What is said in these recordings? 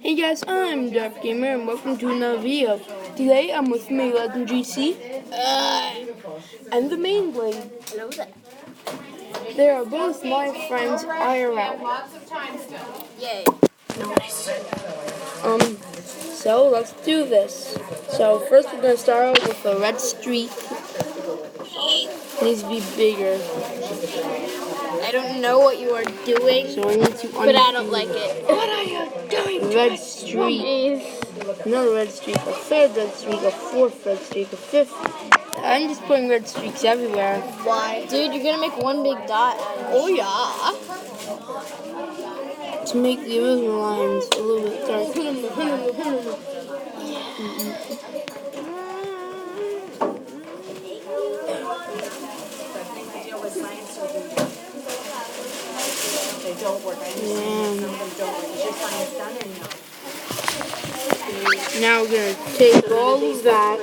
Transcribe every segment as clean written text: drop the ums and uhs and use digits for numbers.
Hey guys, I'm Dark Gamer and welcome to another video. Today I'm with my Legend GC and the main blade. Hello there. They are both my friends IRL. Yay. Nice. So let's do this. So first we're gonna start out with a red streak. It needs to be bigger. I don't know what you are doing, So we need to but I don't like it. What are you doing? Red streak. Another red streak, a third red streak, a fourth red streak, a fifth. I'm just putting red streaks everywhere. Why? Dude, you're gonna make one big dot. Oh yeah. To make the original lines a little bit darker. They don't work. I understand some of them don't work. Is your science done or not? Now we're going to take all of that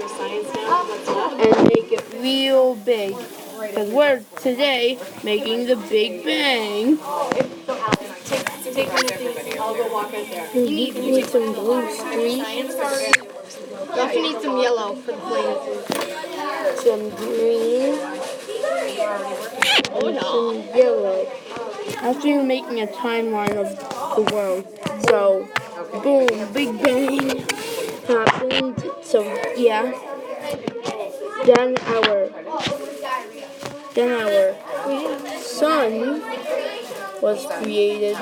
and make it real big. Because we're today making the Big Bang. Take one of these. I'll go walk out there. You need some blue streaks, You need some yellow for the flame. some green, and some yellow. After you're making a timeline of the world. So, boom, Big Bang happened. So, yeah. Then our sun was created.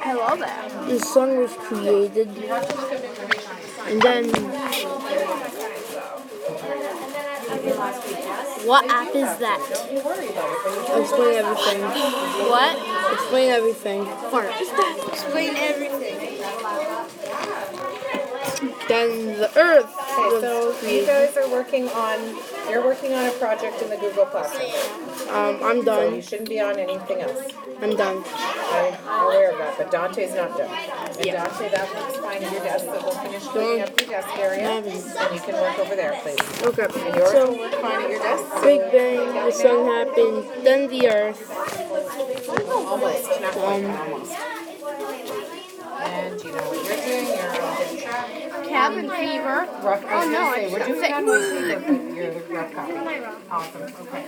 Hello there. The sun was created. And then What app is that? explain everything. What? Explain everything. Explain everything. Then the earth So was you created. guys are working on, you're working on a project in the Google Classroom. I'm So you done. shouldn't be on anything else. I'm done. I'm aware of that, but Dante's not done. And Dante, that looks fine at your desk, so we'll finish cleaning up your desk area, and you can work over there, please. Okay. And yours will So, work fine at your desk. Big Bang, the sun happened, then the earth. Almost, not quite, almost. And you know what you're doing, you're on good track. Cabin fever. Rough, I was gonna say, we're doing on my paper, but you're the rough copy. Awesome, okay.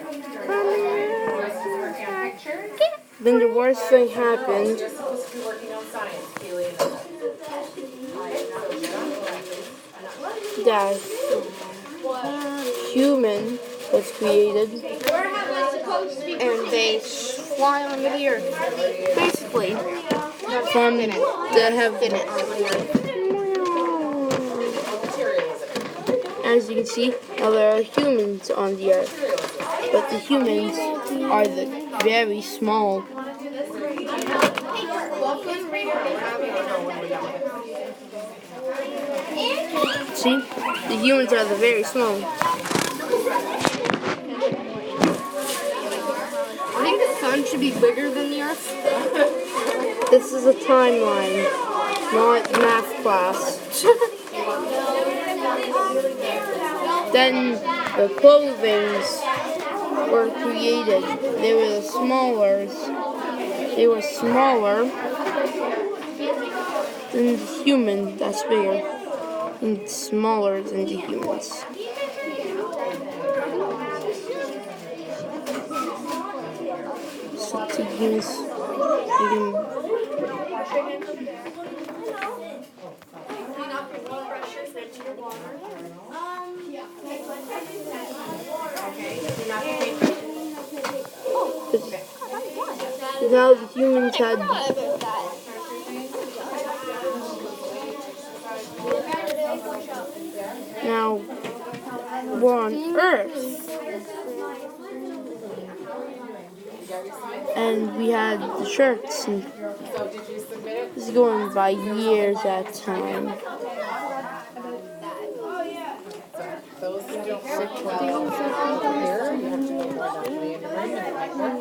Then the worst thing happened. You're supposed to be working on science, Keely. That human was created. And they fly under the earth. Basically. From the heaven. As you can see, now there are humans on the earth. But the humans are very small. See? The humans are very small. I think the sun should be bigger than the earth. This is a timeline, not math class. Then the clothings were created. They were smaller than the human. That's bigger and smaller than the humans. So to use, you can. Now the humans had now we're on Earth, and we had the shirts, and this is going by years at a time. Those who don't work well here, you have to go more down to the end of the room and it might work.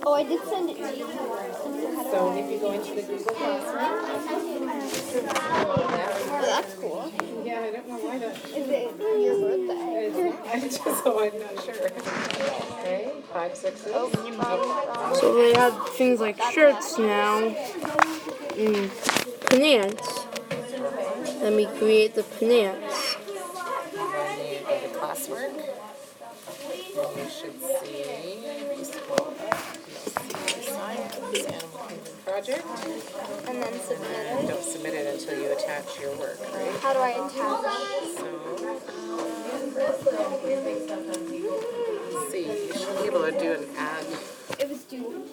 Oh, I did send it to you. So if you go into the Google Classroom, That's cool. yeah, I don't know why that. Is it your birthday? It's not, just so I'm not sure. Okay, 5 6s. So they have things like shirts now. Pants. Let me create the pants. And then you go to classwork. And you should see, if you scroll up, you'll see assignments, animal kingdom project. And then submit And it. don't submit it until you attach your work, right? How do I attach it? So, let's see, you should be able to do an ad. It was due.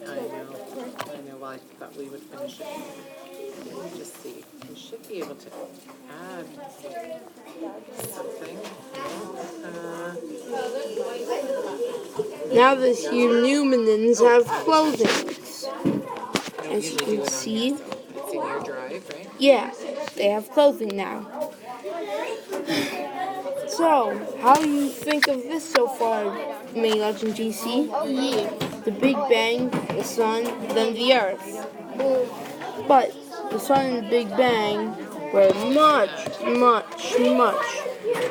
I know, well, I thought we would finish it. Let me just see, you should be able to add something. Now the humans have clothing. As you can see, It's in your drive, right? yeah, they have clothing now. So, how do you think of this so far, Main Legend GC? Yeah. The Big Bang, the Sun, then the Earth. But the Sun and the Big Bang were much, much, much,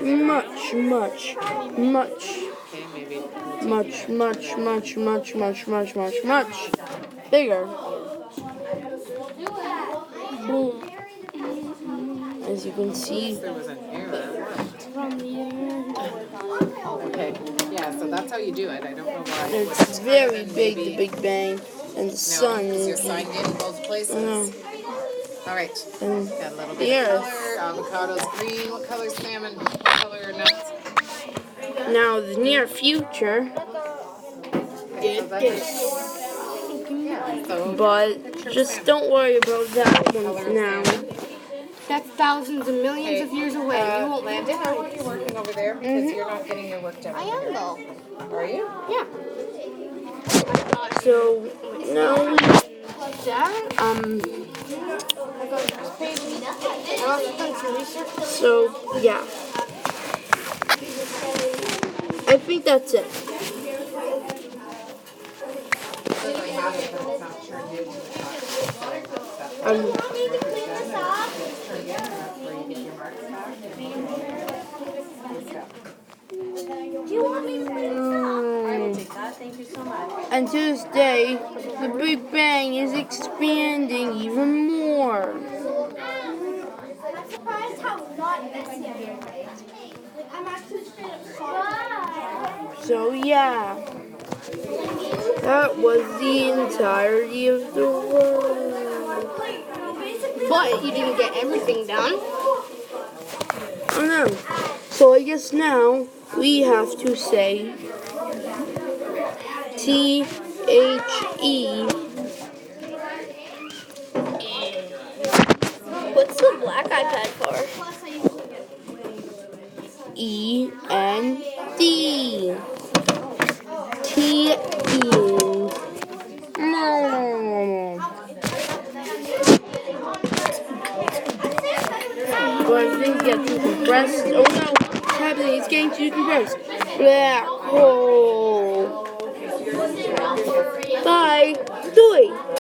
much, much, much, Okay, maybe. much, much, much, much, much, much, much, much bigger. As you can see, There was an error. From the Okay, yeah, so that's how you do it. I don't know why. it's very big, the Big Bang, and the Sun, No, because you're signed in both places. All right. and Got a little the bit of Earth. color. Avocado's green. What color's salmon? What color are nuts? Now, the near future, Yeah, so but just don't worry about that one for now. That's thousands and millions of years away. You won't Landon, how are you working over there? Because you're not getting your work done. I am though. Are you? Yeah. So, now, Dad? I got this page. I also done some research. so, yeah. I think that's it. Do you want me to put it Thank you so much. And to this day, the Big Bang is expanding even more. I'm surprised how not messy it is. I'm actually straight up shocked. So, yeah. That was the entirety of the world. But you didn't get everything done. I know. So I guess now we have to say THE. What's the black iPad for? END. TE. But I think it gets too compressed. Oh no, what's happening? It's getting too compressed. Black hole. Bye. Doei.